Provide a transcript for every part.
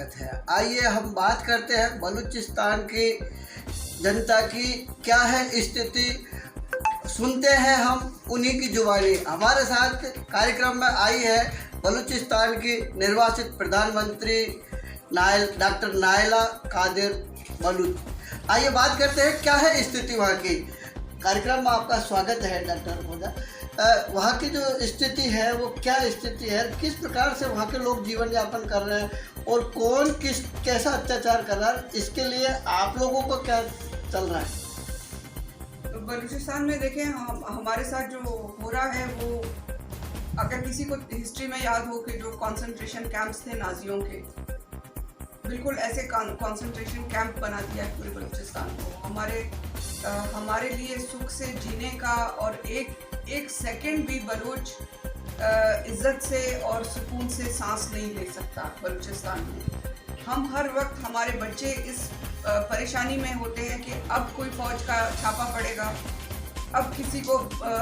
स्वागत है। आइए हम बात करते हैं बलूचिस्तान की जनता की क्या है स्थिति, सुनते हैं हम उन्हीं की जुबानी। हमारे साथ कार्यक्रम में आई है बलूचिस्तान की निर्वाचित प्रधानमंत्री डॉक्टर नायला कादिर बलूच। आइए बात करते हैं क्या है स्थिति वहाँ की। कार्यक्रम में आपका स्वागत है डॉक्टर महोदय। वहाँ की जो स्थिति है वो क्या स्थिति है, किस प्रकार से वहाँ के लोग जीवन यापन कर रहे हैं और कौन कैसा अत्याचार कर रहा है, इसके लिए आप लोगों को क्या चल रहा है? तो बलूचिस्तान में देखें हमारे साथ जो हो रहा है वो, अगर किसी को हिस्ट्री में याद हो कि जो कंसंट्रेशन कैंप्स थे नाजियों के, बिल्कुल ऐसे कंसंट्रेशन कैंप बना दिया है पूरे बलूचिस्तान को। हमारे लिए सुख से जीने का और एक सेकंड भी बलूच इज्जत से और सुकून से सांस नहीं ले सकता बलूचिस्तान में। हम हर वक्त, हमारे बच्चे इस परेशानी में होते हैं कि अब कोई फौज का छापा पड़ेगा, अब किसी को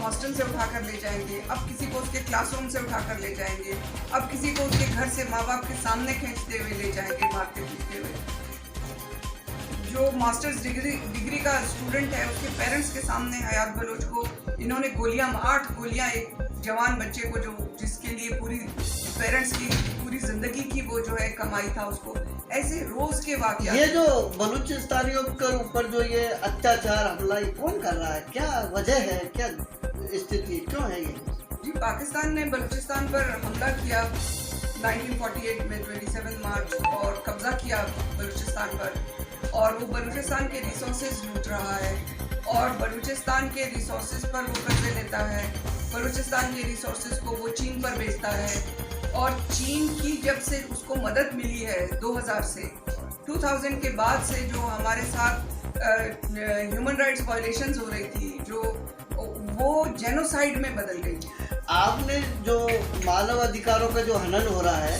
हॉस्टल से उठाकर ले जाएंगे, अब किसी को उसके क्लासरूम से उठाकर ले जाएंगे, अब किसी को उसके घर से माँ बाप के सामने खींचते हुए ले जाएंगे, मारते पीटते हुए। जो मास्टर्स डिग्री का स्टूडेंट है उसके पेरेंट्स के सामने हयात बलोच को इन्होंने 8 गोलियां एक जवान बच्चे को, जो जिसके लिए पूरी पेरेंट्स की पूरी जिंदगी की वो जो है कमाई था, उसको ऐसे रोज के वाकया। ये जो बलूचिस्तानियों के ऊपर जो ये अत्याचार हमला ये कौन कर रहा है, क्या वजह है, क्या स्थिति, क्यों है ये? जी, पाकिस्तान ने बलूचिस्तान पर हमला किया 1948 में 27 मार्च और कब्जा किया बलूचिस्तान पर, और वो बलूचिस्तान के रिसोर्सेज लूट रहा है और बलूचिस्तान के रिसोर्सेज पर वो कब्जे लेता है। बलूचिस्तान के रिसोर्सेज को वो चीन पर बेचता है और चीन की जब से उसको मदद मिली है 2000 से 2000 के बाद से जो हमारे साथ ह्यूमन राइट्स वायलेशंस हो रही थी, जो वो जेनोसाइड में बदल गई। आपने जो मानव अधिकारों का जो हनन हो रहा है,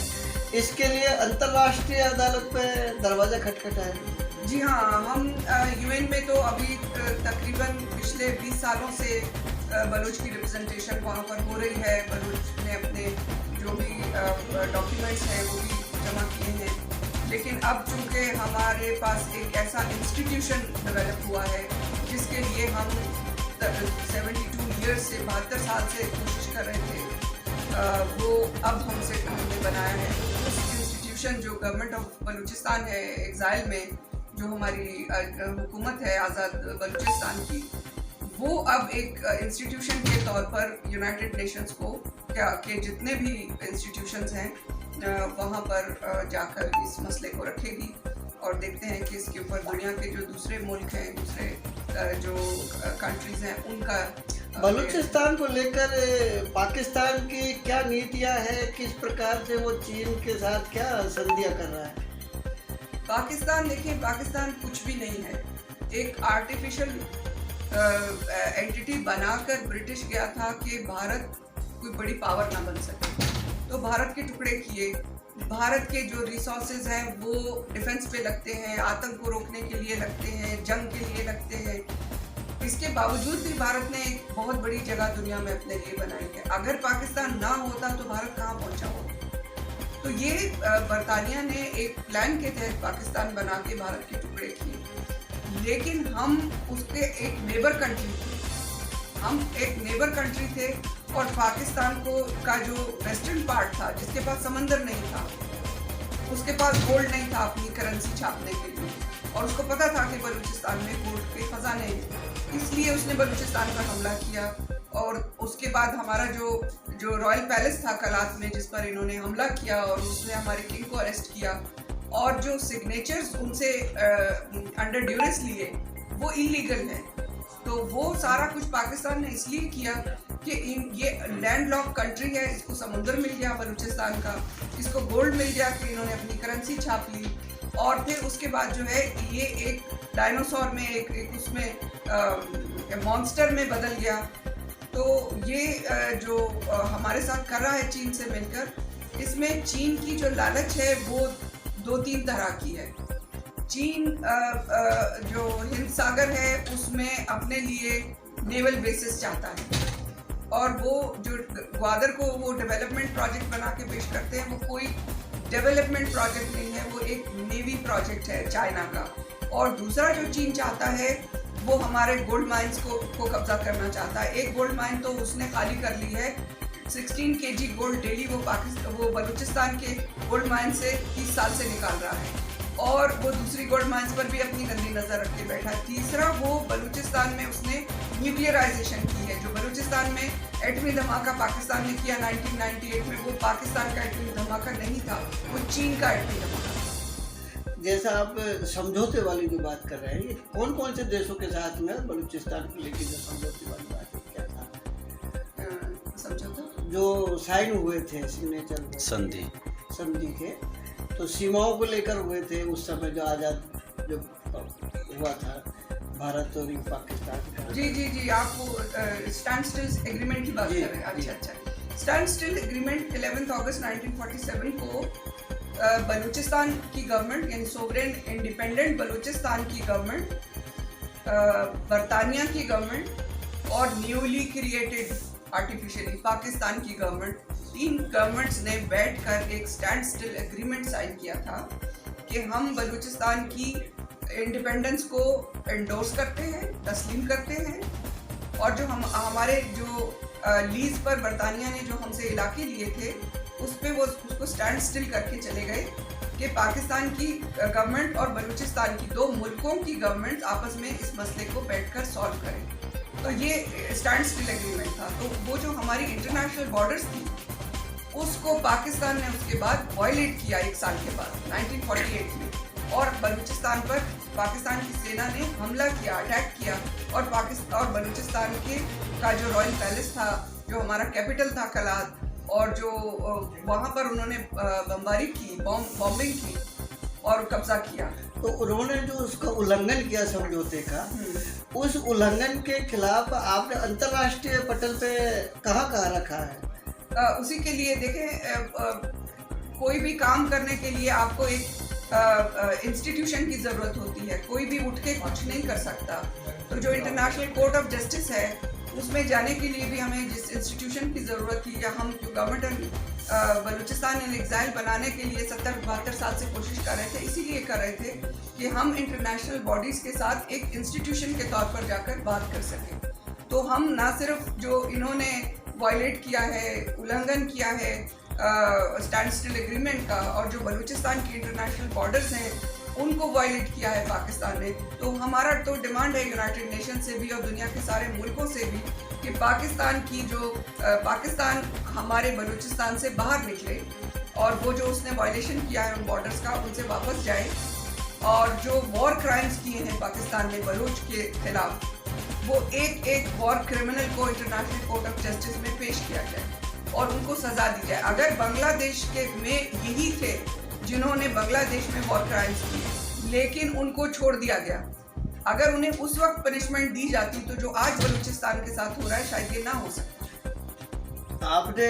इसके लिए अंतर्राष्ट्रीय अदालत पे दरवाजा खटखटा है। जी हाँ, हम यूएन में तो अभी तकरीबन पिछले 20 सालों से बलूच की रिप्रेजेंटेशन वहाँ पर हो रही है। बलूच ने अपने जो भी डॉक्यूमेंट्स हैं वो भी जमा किए हैं, लेकिन अब चूँकि हमारे पास एक ऐसा इंस्टीट्यूशन डेवलप हुआ है जिसके लिए हम 72 ईयर्स से 72 साल से कोशिश कर रहे थे, वो अब हमने बनाया है। उस इंस्टीट्यूशन जो गवर्नमेंट ऑफ बलूचिस्तान है एग्जाइल में, जो हमारी हुकूमत है आज़ाद बलूचिस्तान की, वो अब एक इंस्टीट्यूशन के तौर पर यूनाइटेड नेशंस को के जितने भी इंस्टीट्यूशंस हैं वहाँ पर जाकर इस मसले को रखेगी और देखते हैं कि इसके ऊपर दुनिया के जो दूसरे मुल्क हैं, दूसरे जो कंट्रीज़ हैं, उनका बलूचिस्तान को लेकर पाकिस्तान की क्या नीतियाँ हैं, किस प्रकार से वो चीन के साथ क्या संधियाँ कर रहा है? पाकिस्तान, देखिए, पाकिस्तान कुछ भी नहीं है। एक आर्टिफिशियल एंटिटी बनाकर ब्रिटिश गया था कि भारत कोई बड़ी पावर ना बन सके, तो भारत के टुकड़े किए। भारत के जो रिसोर्सेज हैं वो डिफेंस पे लगते हैं, आतंक को रोकने के लिए लगते हैं, जंग के लिए लगते हैं। इसके बावजूद भी भारत ने एक बहुत बड़ी जगह दुनिया में अपने लिए बनाई है। अगर पाकिस्तान ना होता तो भारत कहाँ पहुँचा होता? तो ये बरतानिया ने एक प्लान के तहत पाकिस्तान बना के भारत के टुकड़े किए, लेकिन हम उसके एक नेबर कंट्री थे। हम एक नेबर कंट्री थे और पाकिस्तान का जो वेस्टर्न पार्ट था, जिसके पास समंदर नहीं था, उसके पास गोल्ड नहीं था अपनी करेंसी छापने के लिए, और उसको पता था कि बलूचिस्तान में गोल्ड के खजाने हैं, इसलिए उसने बलूचिस्तान पर हमला किया। और उसके बाद हमारा जो रॉयल पैलेस था कलात में, जिस पर इन्होंने हमला किया और उसने हमारे किंग को अरेस्ट किया, और जो सिग्नेचर्स उनसे अंडर ड्यूरेस लिए वो इलीगल हैं। तो वो सारा कुछ पाकिस्तान ने इसलिए किया कि ये लैंडलॉक कंट्री है, इसको समुंदर मिल गया बलूचिस्तान का, इसको गोल्ड मिल गया कि इन्होंने अपनी करेंसी छाप ली, और फिर उसके बाद जो है ये एक डायनासोर में एक उसमें मॉन्स्टर में बदल गया। तो ये जो हमारे साथ कर रहा है चीन से मिलकर, इसमें चीन की जो लालच है वो 2-3 तरह की है। चीन जो हिंद सागर है उसमें अपने लिए नेवल बेसिस चाहता है, और वो जो ग्वादर को वो डेवलपमेंट प्रोजेक्ट बना के पेश करते हैं, वो कोई डेवलपमेंट प्रोजेक्ट नहीं है, वो एक नेवी प्रोजेक्ट है चाइना का। और दूसरा जो चीन चाहता है वो हमारे गोल्ड माइंस को कब्जा करना चाहता है। एक गोल्ड माइन तो उसने खाली कर ली है, 16 kg गोल्ड डेली वो बलूचिस्तान के गोल्ड माइन से 30 साल से निकाल रहा है, और वो दूसरी गोल्ड माइंस पर भी अपनी गंदी नज़र रख के बैठा है। तीसरा, वो बलूचिस्तान में उसने न्यूक्लियराइजेशन की है। जो बलूचिस्तान में एटमी धमाका पाकिस्तान ने किया 1998 में, वो पाकिस्तान का एटमी धमाका नहीं था, वो चीन का एटमी धमाका था। जैसा आप समझौते वाली जो बात कर रहे हैं, ये कौन कौन से देशों के साथ में बलूचिस्तान को लेकर जो समझौते वाली बात है, क्या था समझौता जो साइन हुए थे, सिग्नेचर हुए संधि के, तो सीमाओं को लेकर हुए थे उस समय जो आज़ाद जो हुआ था भारत और पाकिस्तान। जी आप वो स्टैंड स्टिल एग्रीमेंट की बात कर रहे हैं। अच्छा। स्टैंड स्टिल एग्रीमेंट 11 अगस्त 1947 को बलूचिस्तान की गवर्नमेंट, यानी सोवरेन इंडिपेंडेंट बलूचिस्तान की गवर्नमेंट, बरतानिया की गवर्नमेंट और न्यूली क्रिएटेड आर्टिफिशियली पाकिस्तान की गवर्नमेंट, 3 गवर्नमेंट्स ने बैठकर एक स्टैंड स्टिल एग्रीमेंट साइन किया था कि हम बलूचिस्तान की इंडिपेंडेंस को एंडोर्स करते हैं, तस्लीम करते हैं, और जो हमारे जो लीज पर बरतानिया ने जो हमसे इलाके लिए थे उस पे वो उसको स्टैंड स्टिल करके चले गए कि पाकिस्तान की गवर्नमेंट और बलूचिस्तान की, 2 मुल्कों की गवर्नमेंट आपस में इस मसले को बैठकर सॉल्व करें। तो ये स्टैंड स्टिल एग्रीमेंट था। तो वो जो हमारी इंटरनेशनल बॉर्डर्स थी उसको पाकिस्तान ने उसके बाद वायलेट किया 1 साल के बाद 1948 में, और बलूचिस्तान पर पाकिस्तान की सेना ने हमला किया, अटैक किया, और बलूचिस्तान का जो रॉयल पैलेस था, जो हमारा कैपिटल था कलात, और जो वहाँ पर उन्होंने बमबारी की, बॉम्बिंग की और कब्जा किया। तो उन्होंने जो उसका उल्लंघन किया समझौते का, उस उल्लंघन के खिलाफ आपने अंतर्राष्ट्रीय पटल पे कहाँ रखा है? उसी के लिए देखें, कोई भी काम करने के लिए आपको एक इंस्टीट्यूशन की ज़रूरत होती है, कोई भी उठ के कुछ नहीं कर सकता। तो जो इंटरनेशनल कोर्ट ऑफ जस्टिस है उसमें जाने के लिए भी हमें जिस इंस्टीट्यूशन की ज़रूरत थी, या हम जो गवर्नमेंट बलूचिस्तान इन एग्जाइल बनाने के लिए 70-72 साल से कोशिश कर रहे थे, इसीलिए कर रहे थे कि हम इंटरनेशनल बॉडीज़ के साथ एक इंस्टीट्यूशन के तौर पर जाकर बात कर सकें। तो हम ना सिर्फ जो इन्होंने वायलेट किया है, उल्लंघन किया है स्टैंड स्टिल एग्रीमेंट का, और जो बलूचिस्तान की इंटरनेशनल बॉर्डर्स हैं उनको वायलेट किया है पाकिस्तान ने। तो हमारा तो डिमांड है यूनाइटेड नेशन से भी और दुनिया के सारे मुल्कों से भी कि पाकिस्तान हमारे बलूचिस्तान से बाहर निकले, और वो जो उसने वायलेशन किया है उन बॉर्डर्स का, उनसे वापस जाए, और जो वॉर क्राइम्स किए हैं पाकिस्तान ने बलूच के खिलाफ, वो एक वॉर क्रिमिनल को इंटरनेशनल कोर्ट ऑफ जस्टिस में पेश किया जाए और उनको सजा दी जाए। अगर बांग्लादेश में यही थे जिन्होंने बांग्लादेश में वॉर क्राइम्स किए, लेकिन उनको छोड़ दिया गया, अगर उन्हें उस वक्त पनिशमेंट दी जाती तो जो आज बलूचिस्तान के साथ हो रहा है शायद ये ना हो सकता। आपने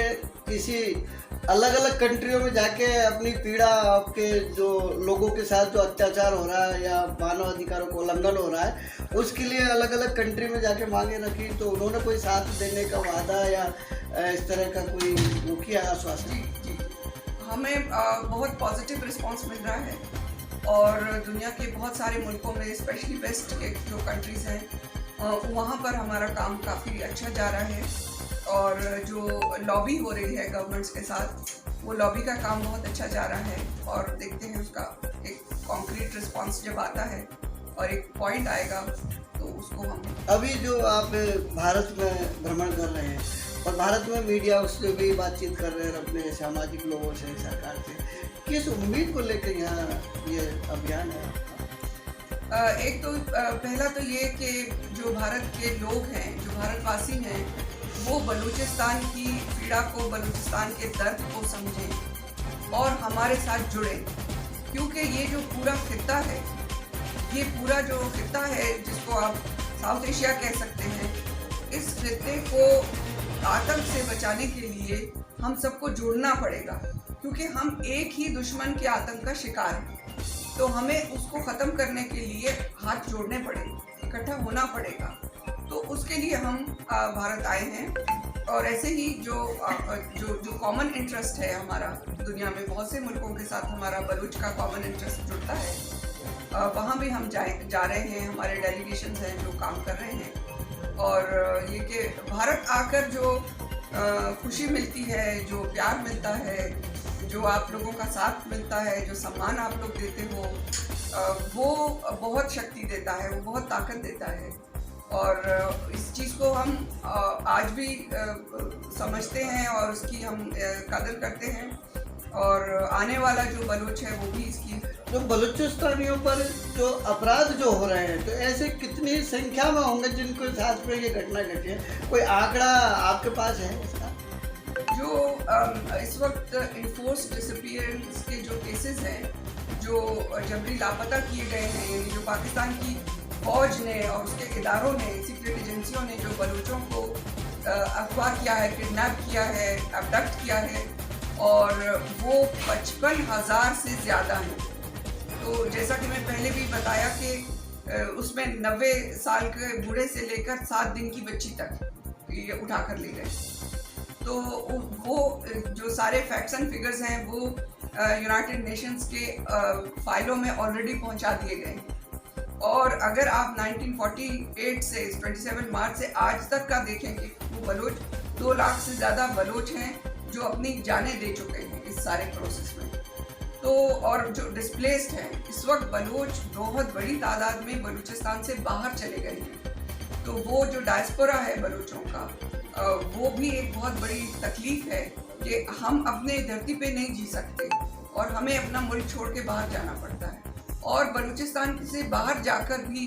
किसी अलग अलग कंट्रियों में जाके अपनी पीड़ा, आपके जो लोगों के साथ जो अत्याचार हो रहा है या मानव अधिकारों को उल्लंघन हो रहा है, उसके लिए अलग अलग कंट्री में जाके मांगे रखी, तो उन्होंने कोई साथ देने का वादा या इस तरह का कोई वो किया आश्वासन? जी, हमें बहुत पॉजिटिव रिस्पांस मिल रहा है, और दुनिया के बहुत सारे मुल्कों में, स्पेशली वेस्ट के जो कंट्रीज़ हैं वहाँ पर हमारा काम काफ़ी अच्छा जा रहा है, और जो लॉबी हो रही है गवर्नमेंट्स के साथ, वो लॉबी का काम बहुत अच्छा जा रहा है, और देखते हैं उसका एक कॉन्क्रीट रिस्पांस जब आता है और एक पॉइंट आएगा तो उसको हम। अभी जो आप भारत में भ्रमण कर रहे हैं और भारत में मीडिया उससे भी बातचीत कर रहे हैं, अपने सामाजिक लोगों से, सरकार से, किस उम्मीद को लेकर यहाँ ये अभियान है आपका? एक तो पहला तो ये कि जो भारत के लोग हैं, जो भारतवासी हैं, वो बलूचिस्तान की पीड़ा को, बलूचिस्तान के दर्द को समझें और हमारे साथ जुड़ें, क्योंकि ये जो पूरा खित्ता है, ये पूरा जो खित्ता है जिसको आप साउथ एशिया कह सकते हैं, इस खित्ते को आतंक से बचाने के लिए हम सबको जुड़ना पड़ेगा, क्योंकि हम एक ही दुश्मन के आतंक का शिकार हैं। तो हमें उसको ख़त्म करने के लिए हाथ जोड़ने पड़ेंगे, इकट्ठा होना पड़ेगा। तो उसके लिए हम भारत आए हैं और ऐसे ही जो जो कॉमन इंटरेस्ट है हमारा दुनिया में बहुत से मुल्कों के साथ हमारा बलूच का कॉमन इंटरेस्ट जुड़ता है, वहाँ भी हम जा रहे हैं। हमारे डेलीगेशंस हैं जो काम कर रहे हैं। और ये कि भारत आकर जो खुशी मिलती है, जो प्यार मिलता है, जो आप लोगों का साथ मिलता है, जो सम्मान आप लोग देते हो, वो बहुत शक्ति देता है, वो बहुत ताकत देता है। और इस चीज़ को हम आज भी समझते हैं और उसकी हम कदर करते हैं। और आने वाला जो बलूच है वो भी इसकी जो बलूचिस्तानियों पर जो अपराध जो हो रहे हैं, तो ऐसे कितनी संख्या में होंगे जिनको साथ में ये घटना घटी है? कोई आंकड़ा आपके पास है इसका? जो इस वक्त इन्फोर्स डिसअपीयरेंस के जो केसेस हैं, जो जबरी लापता किए गए हैं, यानी जो पाकिस्तान की फौज ने और उसके इदारों ने, सीक्रेट एजेंसियों ने जो बलूचों को अगवा किया है, किडनैप किया है, अबडक्ट किया है, और वो 55,000 से ज़्यादा हैं। तो जैसा कि मैं पहले भी बताया कि उसमें 90 साल के बूढ़े से लेकर 7 दिन की बच्ची तक ये उठा कर ले गए। तो वो जो सारे फैक्ट्स एंड फिगर्स हैं वो यूनाइटेड नेशंस के फाइलों में ऑलरेडी पहुंचा दिए गए हैं। और अगर आप 1948 से 27 मार्च से आज तक का देखें कि वो बलोच 2 लाख से ज़्यादा बलोच हैं जो अपनी जानें दे चुके हैं इस सारे प्रोसेस में। तो और जो डिस्प्लेस्ड हैं, इस वक्त बलोच बहुत बड़ी तादाद में बलूचिस्तान से बाहर चले गए हैं। तो वो जो डायस्पोरा है बलूचों का, वो भी एक बहुत बड़ी तकलीफ है कि हम अपने धरती पे नहीं जी सकते और हमें अपना मुल्क छोड़ के बाहर जाना पड़ता है। और बलूचिस्तान से बाहर जाकर भी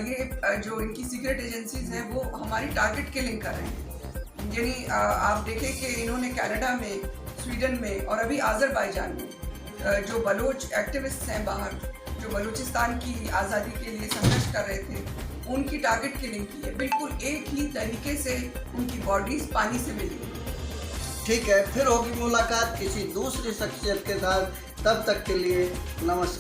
ये जो इनकी सीक्रेट एजेंसीज हैं वो हमारी टारगेट किलिंग कर रहे हैं। यानी आप देखें कि इन्होंने कनाडा में, स्वीडन में और अभी आज़रबाईजान में जो बलोच एक्टिविस्ट हैं बाहर, जो बलूचिस्तान की आज़ादी के लिए संघर्ष कर रहे थे, उनकी टारगेट किलिंग की है। बिल्कुल एक ही तरीके से उनकी बॉडीज पानी से मिली। ठीक है, फिर होगी मुलाकात किसी दूसरी शख्सियत के साथ। तब तक के लिए नमस्कार।